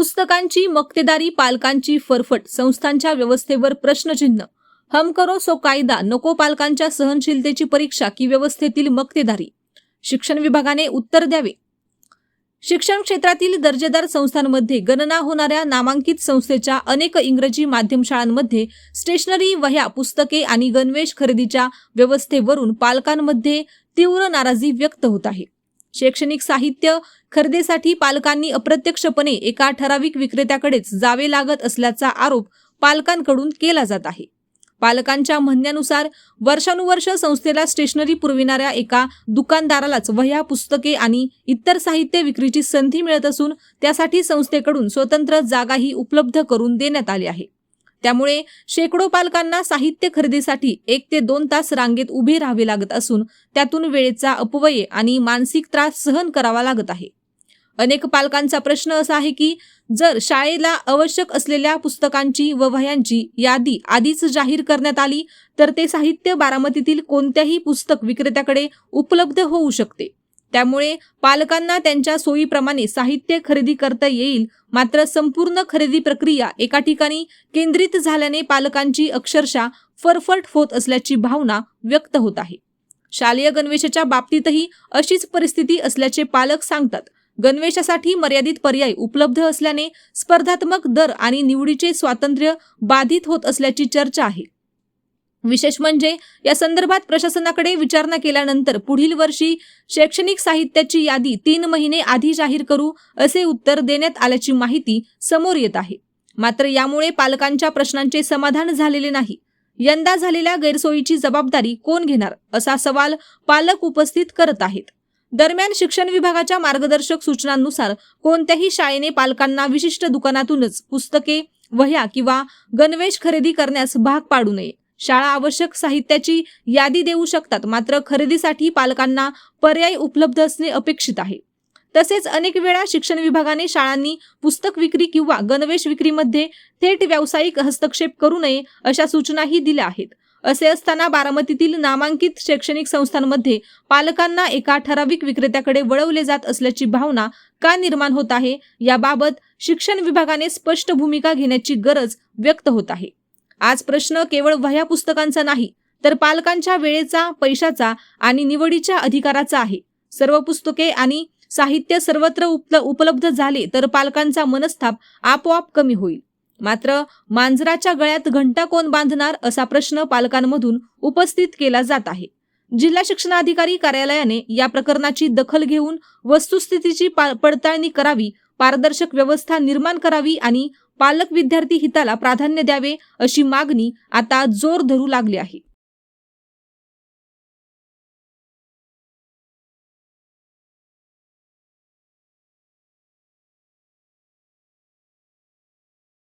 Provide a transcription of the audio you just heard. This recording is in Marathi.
पुस्तकांची मक्तेदारी, पालकांची फरफट, संस्थांच्या व्यवस्थेवर प्रश्नचिन्ह. हम करो सो कायदा, नको पालकांच्या सहनशीलतेची परीक्षा की व्यवस्थेतील मक्तेदारी? शिक्षण विभागाने उत्तर द्यावे. शिक्षण क्षेत्रातील दर्जेदार संस्थांमध्ये गणना होणाऱ्या नामांकित संस्थेच्या अनेक इंग्रजी माध्यम शाळांमध्ये स्टेशनरी, वह्या, पुस्तके आणि गणवेश खरेदीच्या व्यवस्थेवरून पालकांमध्ये तीव्र नाराजी व्यक्त होत आहे. शैक्षणिक साहित्य खरेदीसाठी पालकांनी अप्रत्यक्षपणे एका ठराविक विक्रेत्याकडेच जावे लागत असल्याचा आरोप पालकांकडून केला जात आहे. पालकांच्या म्हणण्यानुसार वर्षानुवर्ष संस्थेला स्टेशनरी पुरविणाऱ्या एका दुकानदारालाच वह्या, पुस्तके आणि इतर साहित्य विक्रीची संधी मिळत असून त्यासाठी संस्थेकडून स्वतंत्र जागाही उपलब्ध करून देण्यात आली आहे. त्यामुळे शेकडो पालकांना साहित्य खरेदीसाठी 1 ते 2 तास रांगेत उभे राहावे लागत असून त्यातून वेळेचा अपव्यय आणि मानसिक त्रास सहन करावा लागत आहे. अनेक पालकांचा प्रश्न असा आहे की जर शाळेला आवश्यक असलेल्या पुस्तकांची व वह्यांची यादी आधीच जाहीर करण्यात आली तर ते साहित्य बारामतीतील कोणत्याही पुस्तक विक्रेत्याकडे उपलब्ध होऊ शकते. त्यामुळे पालकांना त्यांच्या सोयीप्रमाणे साहित्य खरेदी करता येईल. मात्र संपूर्ण खरेदी प्रक्रिया एका ठिकाणी केंद्रित झाल्याने पालकांची अक्षरशः फरफट होत असल्याची भावना व्यक्त होत आहे. शालेय गणवेशाच्या बाबतीतही अशीच परिस्थिती असल्याचे पालक सांगतात. गणवेशासाठी मर्यादित पर्याय उपलब्ध असल्याने स्पर्धात्मक दर आणि निवडीचे स्वातंत्र्य बाधित होत असल्याची चर्चा आहे. विशेष म्हणजे या संदर्भात प्रशासनाकडे विचारणा केल्यानंतर पुढील वर्षी शैक्षणिक साहित्याची यादी 3 महिने आधी जाहीर करू असे उत्तर देण्यात आल्याची माहिती समोर येत आहे. मात्र यामुळे पालकांच्या प्रश्नांचे समाधान झालेले नाही. यंदा झालेल्या गैरसोयीची जबाबदारी कोण घेणार असा सवाल पालक उपस्थित करत आहेत. दरम्यान शिक्षण विभागाच्या मार्गदर्शक सूचनांनुसार कोणत्याही शाळेने पालकांना विशिष्ट दुकानातूनच पुस्तके, वह्या किंवा गणवेश खरेदी करण्यास भाग पाडू नये. शाळा आवश्यक साहित्याची यादी देऊ शकतात, मात्र खरेदीसाठी पालकांना पर्याय उपलब्ध असणे अपेक्षित आहे. तसेच अनेक वेळा शिक्षण विभागाने शाळांनी पुस्तक विक्री किंवा गणवेश विक्रीमध्ये थेट व्यावसायिक हस्तक्षेप करू नये अशा सूचनाही दिल्या आहेत. असे असताना बारामतीतील नामांकित शैक्षणिक संस्थांमध्ये पालकांना एका ठराविक विक्रेत्याकडे वळवले जात असल्याची भावना का निर्माण होत आहे, याबाबत शिक्षण विभागाने स्पष्ट भूमिका घेण्याची गरज व्यक्त होत आहे. आज प्रश्न केवळ वह्या पुस्तकांचा नाही तर पालकांच्या वेळेचा, पैशाचा आणि निवडीच्या अधिकाराचा आहे. सर्व पुस्तके आणि साहित्य सर्वत्र उपलब्ध झाले तर पालकांचा मनस्ताप आपोआप कमी होईल. मात्र मांजराच्या गळ्यात घंटा कोण बांधणार असा प्रश्न पालकांमधून उपस्थित केला जात आहे. जिल्हा शिक्षणाधिकारी कार्यालयाने या प्रकरणाची दखल घेऊन वस्तुस्थितीची पडताळणी करावी, पारदर्शक व्यवस्था निर्माण करावी आणि पालक विद्यार्थी हिताला प्राधान्य द्यावे अशी मागणी आता जोर धरू लागली आहे.